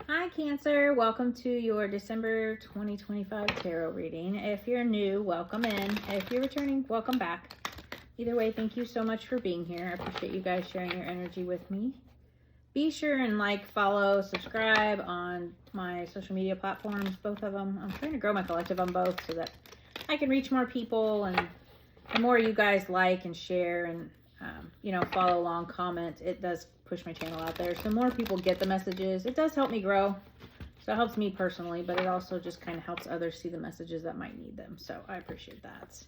Hi Cancer, welcome to your December 2025 tarot reading. If you're new, welcome in. If you're returning, welcome back. Either way, thank you so much for being here. I appreciate you guys sharing your energy with me. Be sure and like, follow, subscribe on my social media platforms, both of them. I'm trying to grow my collective on both so that I can reach more people, and the more you guys like and share and follow along, comment, it does push my channel out there so more people get the messages. It does help me grow, so it helps me personally, but it also just kind of helps others see the messages that might need them, so I appreciate that.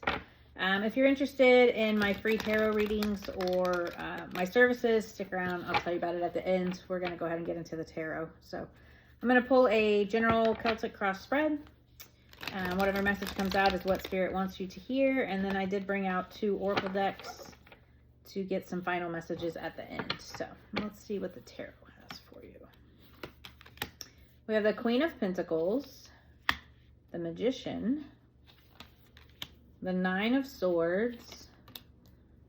If you're interested in my free tarot readings or my services, stick around. I'll tell you about it at the end. We're going to go ahead and get into the tarot. So I'm going to pull a general Celtic cross spread. Whatever message comes out is what Spirit wants you to hear. And then I did bring out 2 oracle decks to get some final messages at the end. So let's see what the tarot has for you. We have the Queen of Pentacles, the Magician, the 9 of Swords,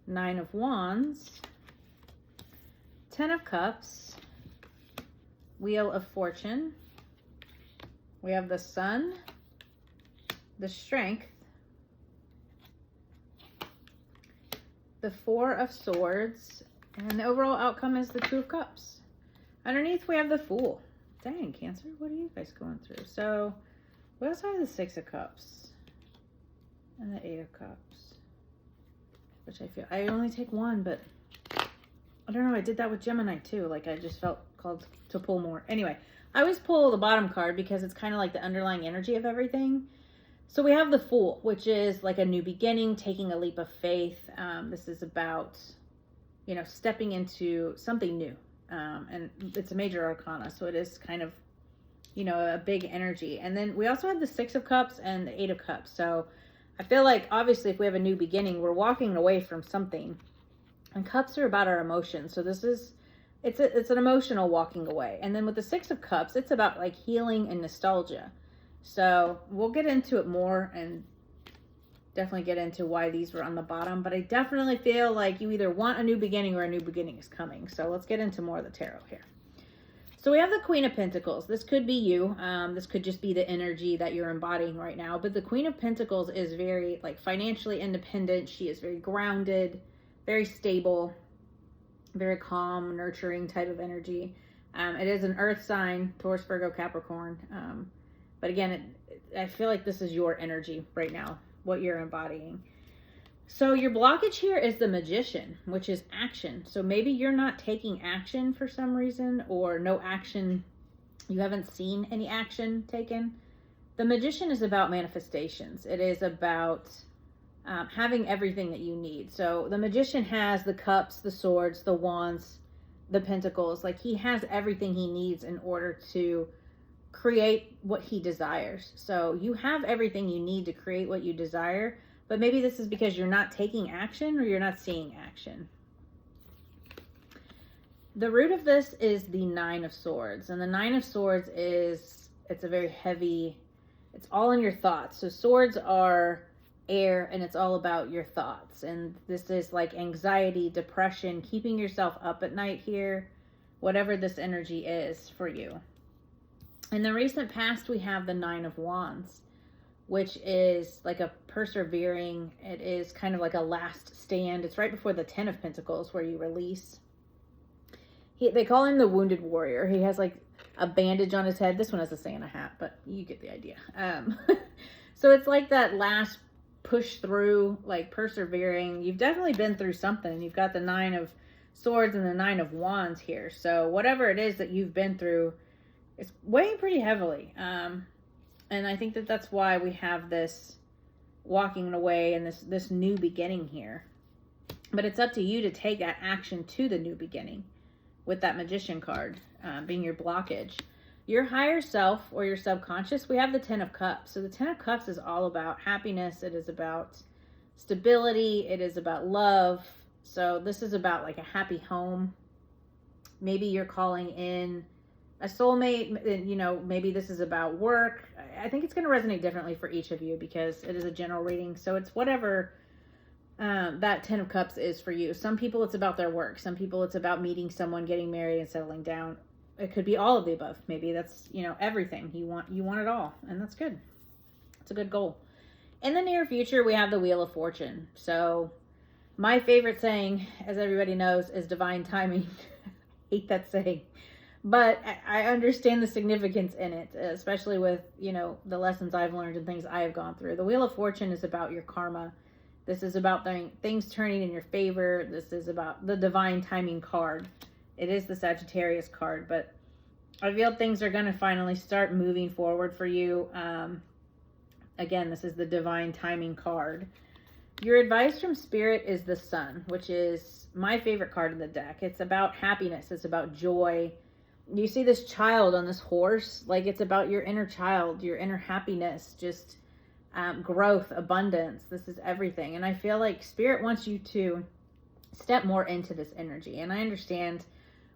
9 of Wands, 10 of Cups, Wheel of Fortune. We have the Sun, the Strength, the 4 of Swords, and the overall outcome is the 2 of Cups. Underneath we have the Fool. Dang, Cancer, what are you guys going through? So we also have the 6 of Cups and the 8 of Cups, which I feel I only take one, but I don't know, I did that with Gemini too. Like, I just felt called to pull more. Anyway, I always pull the bottom card because it's kind of like the underlying energy of everything. So we have the Fool, which is like a new beginning, taking a leap of faith. This is about, stepping into something new. And it's a major arcana, so it is kind of, a big energy. And then we also have the 6 of Cups and the 8 of Cups. So I feel like, obviously, if we have a new beginning, we're walking away from something. And Cups are about our emotions. So it's an emotional walking away. And then with the 6 of Cups, it's about like healing and nostalgia. So we'll get into it more and definitely get into why these were on the bottom. But I definitely feel like you either want a new beginning or a new beginning is coming. So let's get into more of the tarot here. So we have the Queen of Pentacles. This could be you. This could just be the energy that you're embodying right now. But the Queen of Pentacles is very financially independent. She is very grounded, very stable, very calm, nurturing type of energy. It is an earth sign, Taurus, Virgo, Capricorn. But again, I feel like this is your energy right now, what you're embodying. So your blockage here is the Magician, which is action. So maybe you're not taking action for some reason, or no action. You haven't seen any action taken. The Magician is about manifestations. It is about having everything that you need. So the Magician has the Cups, the Swords, the Wands, the Pentacles. Like, he has everything he needs in order to create what he desires. So you have everything you need to create what you desire. But maybe this is because you're not taking action or you're not seeing action. The root of this is the 9 of Swords. And the 9 of Swords it's a very heavy, it's all in your thoughts. So swords are air, and it's all about your thoughts. And this is like anxiety, depression, keeping yourself up at night here, whatever this energy is for you. In the recent past, we have the 9 of Wands, which is like a persevering, it is kind of like a last stand. It's right before the 10 of Pentacles where you release. They call him the Wounded Warrior. He has like a bandage on his head. This one has a Santa hat, but you get the idea. So it's like that last push through, like persevering. You've definitely been through something. You've got the 9 of Swords and the 9 of Wands here. So whatever it is that you've been through, it's weighing pretty heavily. And I think that that's why we have this walking away and this new beginning here. But it's up to you to take that action to the new beginning with that Magician card being your blockage. Your higher self or your subconscious, we have the 10 of Cups. So the 10 of Cups is all about happiness. It is about stability. It is about love. So this is about like a happy home. Maybe you're calling in a soulmate, maybe this is about work. I think it's going to resonate differently for each of you because it is a general reading. So it's whatever that 10 of Cups is for you. Some people it's about their work. Some people it's about meeting someone, getting married and settling down. it could be all of the above. Maybe that's, you know, everything. You want it all, and that's good. It's a good goal. In the near future, we have the Wheel of Fortune. So my favorite saying, as everybody knows, is divine timing. Hate that saying. But I understand the significance in it, especially with, you know, the lessons I've learned and things I have gone through. The Wheel of Fortune is about your karma. This is about things turning in your favor. This is about the divine timing card. It is the Sagittarius card, but I feel things are going to finally start moving forward for you. Again, this is the divine timing card. Your advice from Spirit is the Sun, which is my favorite card in the deck. It's about happiness. It's about joy. You see this child on this horse, like it's about your inner child, your inner happiness, just growth, abundance. This is everything. And I feel like Spirit wants you to step more into this energy. And I understand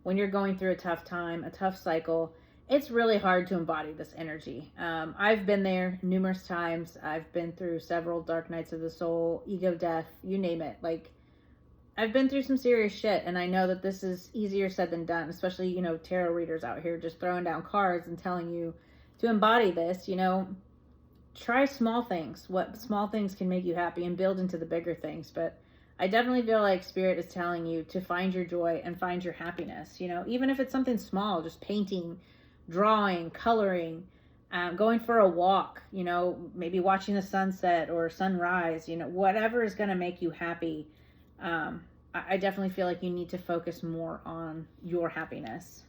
when you're going through a tough time, a tough cycle, it's really hard to embody this energy. I've been there numerous times. I've been through several dark nights of the soul, ego death, you name it. Like, I've been through some serious shit, and I know that this is easier said than done, especially, you know, tarot readers out here just throwing down cards and telling you to embody this. You know, try small things. What small things can make you happy, and build into the bigger things. But I definitely feel like Spirit is telling you to find your joy and find your happiness. You know, even if it's something small, just painting, drawing, coloring, going for a walk, you know, maybe watching the sunset or sunrise, you know, whatever is going to make you happy. I definitely feel like you need to focus more on your happiness.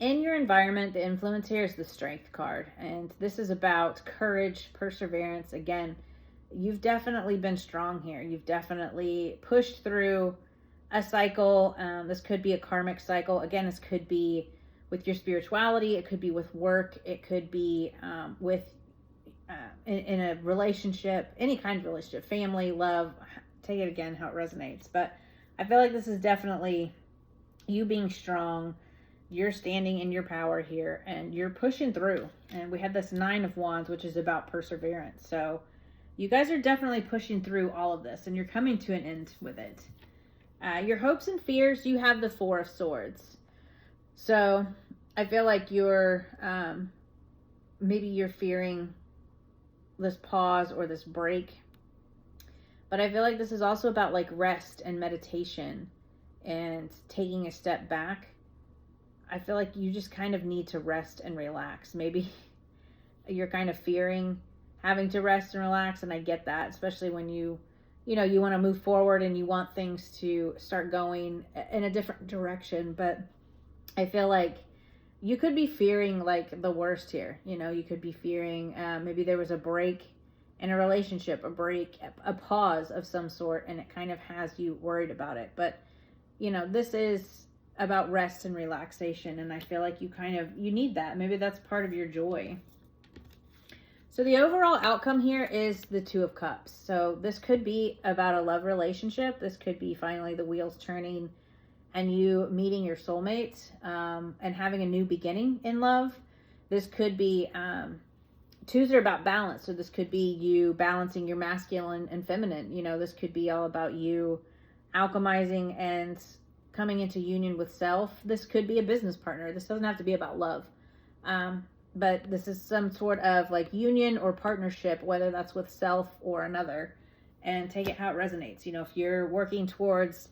In your environment, the influence here is the Strength card. And this is about courage, perseverance. Again, you've definitely been strong here. You've definitely pushed through a cycle. This could be a karmic cycle. Again, this could be with your spirituality. It could be with work. It could be in a relationship, any kind of relationship, family, love. Take it again how it resonates. But I feel like this is definitely you being strong. You're standing in your power here, and you're pushing through. And we have this 9 of Wands, which is about perseverance. So you guys are definitely pushing through all of this, and you're coming to an end with it. Your hopes and fears, you have the 4 of Swords. So I feel like you're, maybe you're fearing this pause or this break. But I feel like this is also about like rest and meditation and taking a step back. I feel like you just kind of need to rest and relax. Maybe you're kind of fearing having to rest and relax. And I get that, especially when you know, you want to move forward and you want things to start going in a different direction. But I feel like you could be fearing like the worst here. You know, you could be fearing maybe there was a break in a relationship, a break, a pause of some sort, and it kind of has you worried about it. But, you know, this is about rest and relaxation, and I feel like you need that. Maybe that's part of your joy. So the overall outcome here is the 2 of Cups. So this could be about a love relationship. This could be finally the wheels turning and you meeting your soulmate and having a new beginning in love. This could be, 2s are about balance. So this could be you balancing your masculine and feminine. You know, this could be all about you alchemizing and coming into union with self. This could be a business partner. This doesn't have to be about love. But this is some sort of like union or partnership, whether that's with self or another, and take it how it resonates. You know, if you're working towards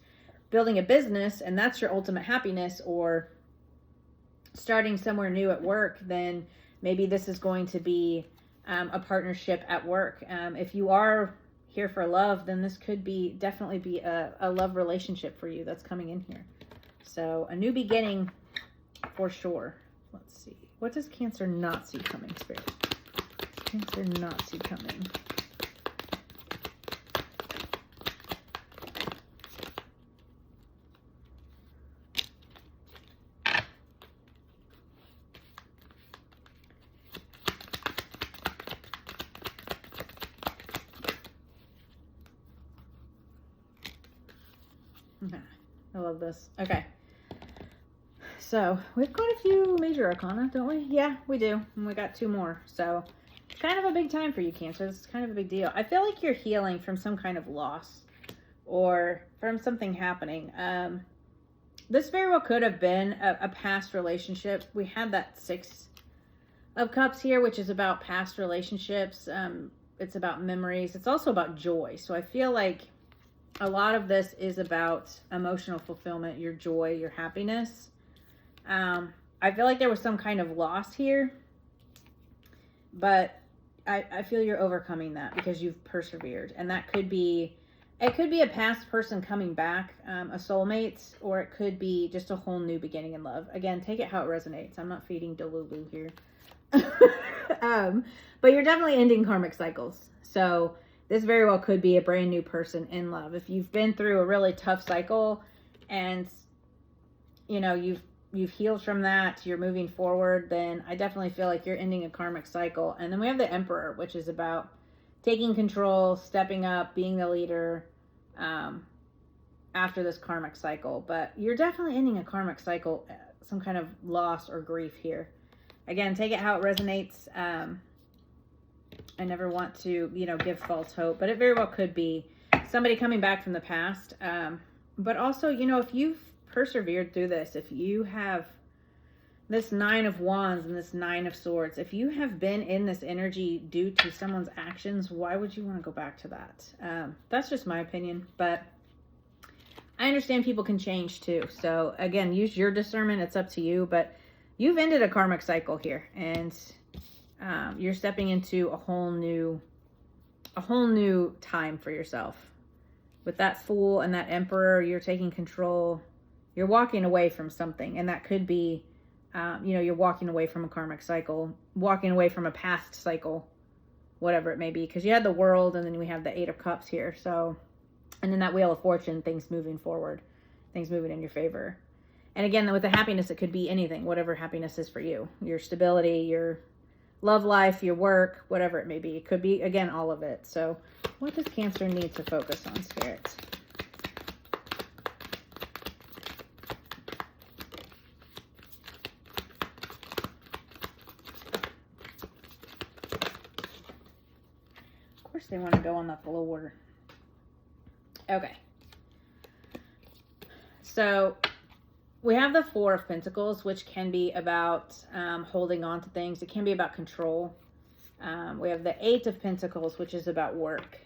building a business and that's your ultimate happiness, or starting somewhere new at work, then maybe this is going to be a partnership at work. If you are here for love, then this could definitely be a love relationship for you that's coming in here. So a new beginning for sure. Let's see. What does Cancer not see coming, Spirit? Cancer not see coming. I love this. Okay. So we've got a few major arcana, don't we? Yeah, we do. And we got 2 more. So it's kind of a big time for you, Cancer. This is kind of a big deal. I feel like you're healing from some kind of loss or from something happening. this very well could have been a past relationship. We had that 6 of Cups here, which is about past relationships. It's about memories. It's also about joy. So I feel like a lot of this is about emotional fulfillment, your joy, your happiness. I feel like there was some kind of loss here, but I feel you're overcoming that because you've persevered. And that could be, it could be a past person coming back, a soulmate, or it could be just a whole new beginning in love. Again, take it how it resonates. I'm not feeding Delulu here. But you're definitely ending karmic cycles. So this very well could be a brand new person in love. If you've been through a really tough cycle and, you know, you've healed from that, you're moving forward, then I definitely feel like you're ending a karmic cycle. And then we have the Emperor, which is about taking control, stepping up, being the leader, after this karmic cycle. But you're definitely ending a karmic cycle, some kind of loss or grief here. Again, take it how it resonates. I never want to, you know, give false hope, but it very well could be somebody coming back from the past. But also, you know, if you've persevered through this, if you have this 9 of Wands and this 9 of Swords, if you have been in this energy due to someone's actions, why would you want to go back to that? That's just my opinion, but I understand people can change too. So again, use your discernment. It's up to you, but you've ended a karmic cycle here, and you're stepping into a whole new time for yourself. With that Fool and that Emperor, you're taking control. You're walking away from something, and that could be, you know, you're walking away from a karmic cycle, walking away from a past cycle, whatever it may be, because you had the World, and then we have the 8 of Cups here. So, and then that Wheel of Fortune, things moving forward, things moving in your favor. And again, with the happiness, it could be anything, whatever happiness is for you, your stability, your love life, your work, whatever it may be. It could be, again, all of it. So what does Cancer need to focus on, Spirit? Of course they want to go on the floor. Okay. So we have the 4 of Pentacles, which can be about holding on to things. It can be about control. We have the 8 of Pentacles, which is about work.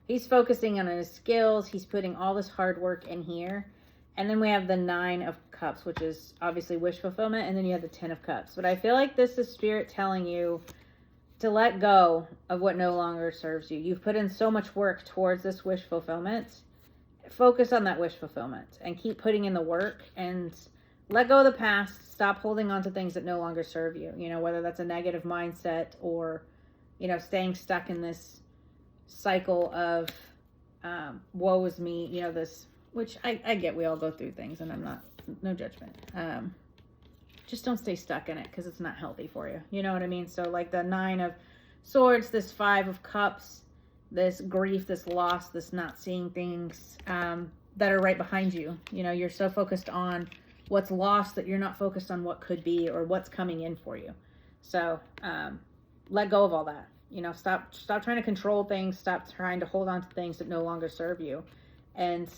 He's focusing on his skills. He's putting all this hard work in here. And then we have the 9 of Cups, which is obviously wish fulfillment. And then you have the 10 of Cups. But I feel like this is Spirit telling you to let go of what no longer serves you. You've put in so much work towards this wish fulfillment. Focus on that wish fulfillment and keep putting in the work and let go of the past. Stop holding on to things that no longer serve you. You know, whether that's a negative mindset or, you know, staying stuck in this cycle of woe is me, you know, this, which I get, we all go through things, and I'm not, no judgment. Just don't stay stuck in it because it's not healthy for you. You know what I mean? So like the 9 of Swords, this 5 of Cups, this grief, this loss, this not seeing things that are right behind you. You know, you're so focused on what's lost that you're not focused on what could be or what's coming in for you. So let go of all that. You know, stop trying to control things. Stop trying to hold on to things that no longer serve you. And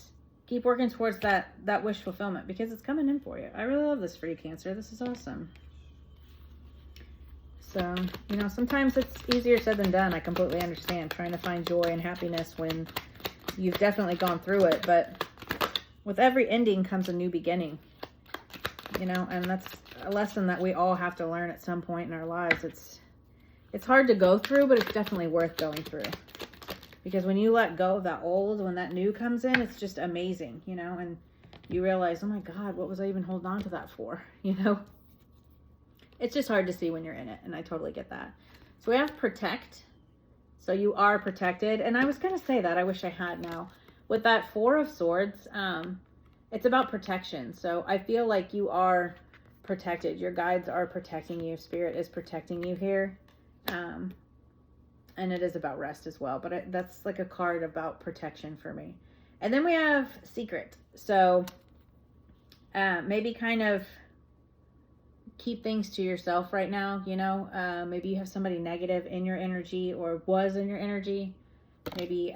keep working towards that wish fulfillment because it's coming in for you. I really love this for you, Cancer. This is awesome. So, you know, sometimes it's easier said than done. I completely understand trying to find joy and happiness when you've definitely gone through it. But with every ending comes a new beginning, you know, and that's a lesson that we all have to learn at some point in our lives. It's hard to go through, but it's definitely worth going through. Because when you let go of that old, when that new comes in, it's just amazing, you know, and you realize, oh my God, what was I even holding on to that for, you know? It's just hard to see when you're in it, and I totally get that. So we have Protect. So you are protected, and I was going to say that. I wish I had now. With that 4 of Swords, it's about protection. So I feel like you are protected. Your guides are protecting you. Spirit is protecting you here. And it is about rest as well. But that's like a card about protection for me. And then we have Secret. So maybe kind of keep things to yourself right now, you know. Maybe you have somebody negative in your energy or was in your energy. Maybe,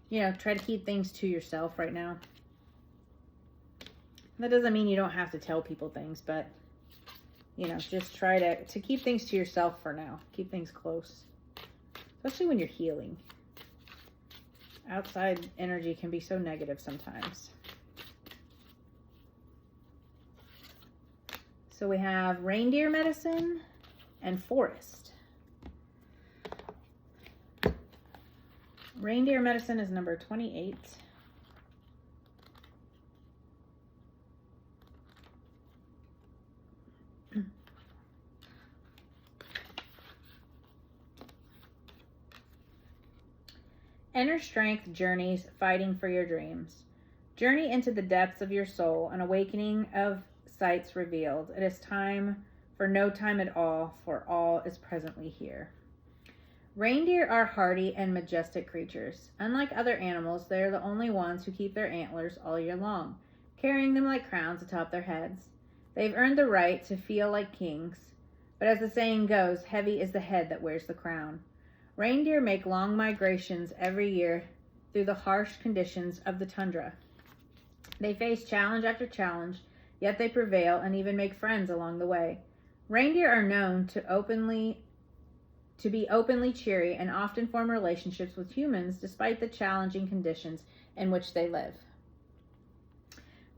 you know, try to keep things to yourself right now. That doesn't mean you don't have to tell people things, but, you know, just try to keep things to yourself for now. Keep things close, especially when you're healing. Outside energy can be so negative sometimes. So we have reindeer medicine and forest. Reindeer medicine is number 28. Inner strength journeys fighting for your dreams. Journey into the depths of your soul, an awakening of sights revealed. It is time for no time at all, for all is presently here. Reindeer are hardy and majestic creatures. Unlike other animals, they are the only ones who keep their antlers all year long, carrying them like crowns atop their heads. They've earned the right to feel like kings, but as the saying goes, heavy is the head that wears the crown. Reindeer make long migrations every year through the harsh conditions of the tundra. They face challenge after challenge, yet they prevail and even make friends along the way. Reindeer are known to be openly cheery and often form relationships with humans despite the challenging conditions in which they live.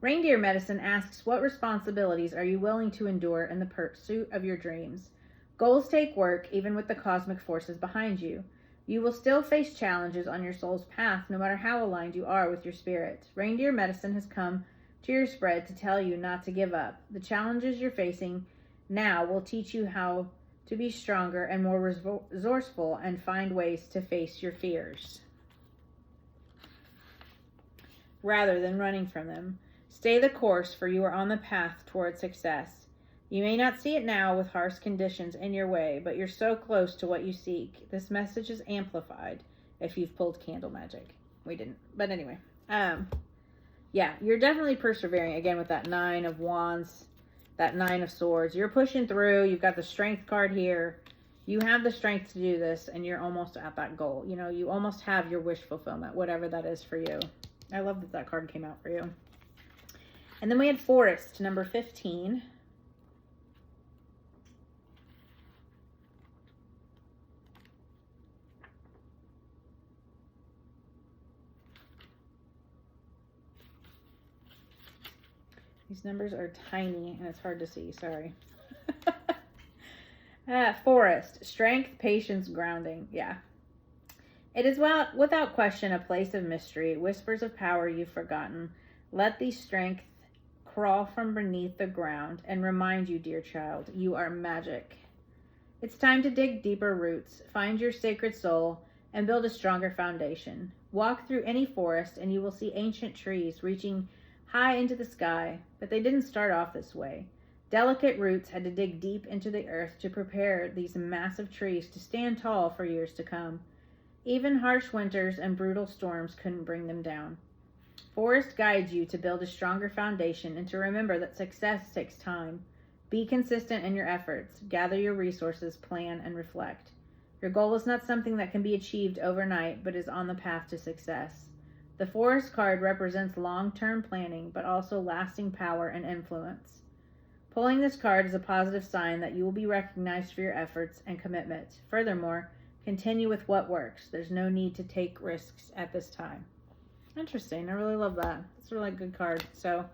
Reindeer medicine asks, what responsibilities are you willing to endure in the pursuit of your dreams? Goals take work, even with the cosmic forces behind you. You will still face challenges on your soul's path, no matter how aligned you are with your spirit. Reindeer medicine has come to your spread to tell you not to give up. The challenges you're facing now will teach you how to be stronger and more resourceful and find ways to face your fears, rather than running from them. Stay the course, for you are on the path toward success. You may not see it now with harsh conditions in your way, but you're so close to what you seek. This message is amplified if you've pulled candle magic. We didn't, but anyway. Yeah, you're definitely persevering, again, with that 9 of Wands, that 9 of Swords. You're pushing through. You've got the Strength card here. You have the strength to do this, and you're almost at that goal. You know, you almost have your wish fulfillment, whatever that is for you. I love that that card came out for you. And then we had Forest, number 15. These numbers are tiny and it's hard to see. Sorry. Forest. Strength, patience, grounding. Yeah. It is without question a place of mystery. Whispers of power you've forgotten. Let these strength crawl from beneath the ground and remind you, dear child, you are magic. It's time to dig deeper roots. Find your sacred soul and build a stronger foundation. Walk through any forest and you will see ancient trees reaching high into the sky, but they didn't start off this way. Delicate roots had to dig deep into the earth to prepare these massive trees to stand tall for years to come. Even harsh winters and brutal storms couldn't bring them down. Forest guides you to build a stronger foundation and to remember that success takes time. Be consistent in your efforts. Gather your resources, plan, and reflect. Your goal is not something that can be achieved overnight, but is on the path to success. The Forest card represents long-term planning, but also lasting power and influence. Pulling this card is a positive sign that you will be recognized for your efforts and commitment. Furthermore, continue with what works. There's no need to take risks at this time. Interesting. I really love that. It's a really good card. So,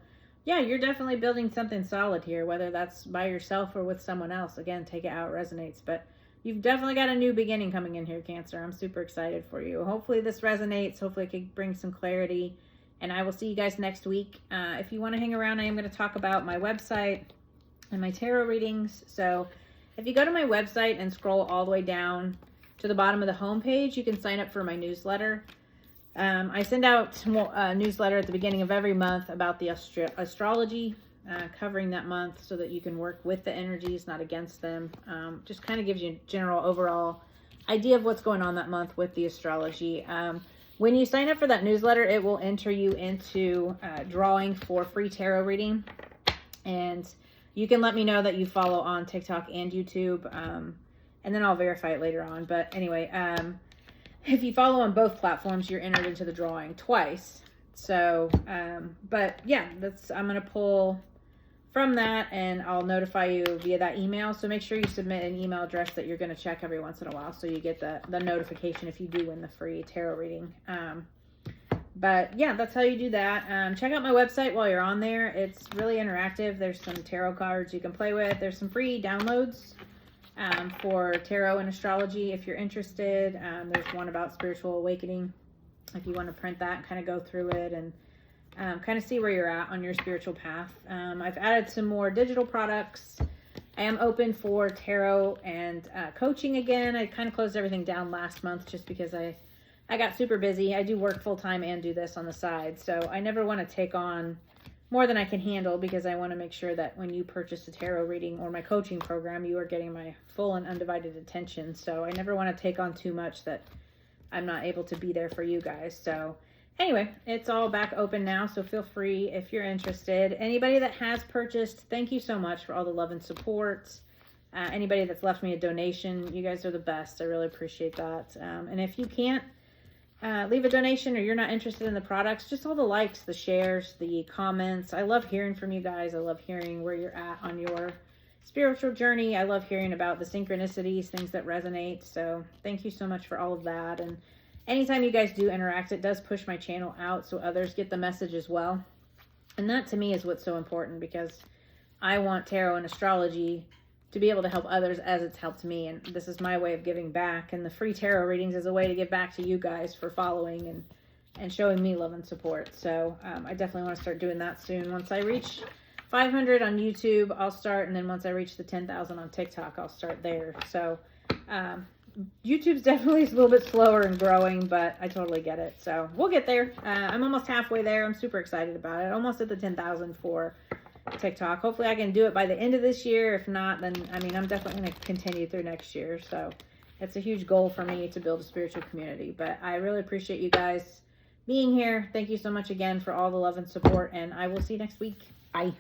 yeah, you're definitely building something solid here, whether that's by yourself or with someone else. Again, take it how it resonates, but you've definitely got a new beginning coming in here, Cancer. I'm super excited for you. Hopefully this resonates. Hopefully it can bring some clarity. And I will see you guys next week. If you want to hang around, I am going to talk about my website and my tarot readings. So if you go to my website and scroll all the way down to the bottom of the homepage, you can sign up for my newsletter. I send out a newsletter at the beginning of every month about the astrology, covering that month so that you can work with the energies, not against them. Just kind of gives you a general overall idea of what's going on that month with the astrology. When you sign up for that newsletter, it will enter you into drawing for free tarot reading. And you can let me know that you follow on TikTok and YouTube. And then I'll verify it later on. But anyway, if you follow on both platforms, you're entered into the drawing twice. So, but yeah, I'm going to pull from that, and I'll notify you via that email. So make sure you submit an email address that you're going to check every once in a while, so you get the notification if you do win the free tarot reading. But yeah, that's how you do that. Check out my website while you're on there. It's really interactive. There's some tarot cards you can play with. There's some free downloads for tarot and astrology if you're interested. There's one about spiritual awakening if you want to print that, kind of go through it and kind of see where you're at on your spiritual path. I've added some more digital products. I am open for tarot and coaching again. I kind of closed everything down last month just because I got super busy. I do work full time and do this on the side. So I never want to take on more than I can handle, because I want to make sure that when you purchase a tarot reading or my coaching program, you are getting my full and undivided attention. So I never want to take on too much that I'm not able to be there for you guys. So anyway, it's all back open now, so feel free if you're interested. Anybody that has purchased, thank you so much for all the love and support. Anybody that's left me a donation, you guys are the best. I really appreciate that. And if you can't leave a donation, or you're not interested in the products, just all the likes, the shares, the comments. I love hearing from you guys. I love hearing where you're at on your spiritual journey. I love hearing about the synchronicities, things that resonate. So thank you so much for all of that. And anytime you guys do interact, it does push my channel out so others get the message as well. And that to me is what's so important, because I want tarot and astrology to be able to help others as it's helped me. And this is my way of giving back. And the free tarot readings is a way to give back to you guys for following and showing me love and support. So I definitely want to start doing that soon. Once I reach 500 on YouTube, I'll start. And then once I reach the 10,000 on TikTok, I'll start there. So YouTube's definitely a little bit slower in growing, but I totally get it. So we'll get there. I'm almost halfway there. I'm super excited about it. Almost at the 10,000 for TikTok. Hopefully I can do it by the end of this year. If not, then I'm definitely going to continue through next year. So it's a huge goal for me to build a spiritual community. But I really appreciate you guys being here. Thank you so much again for all the love and support, and I will see you next week. Bye.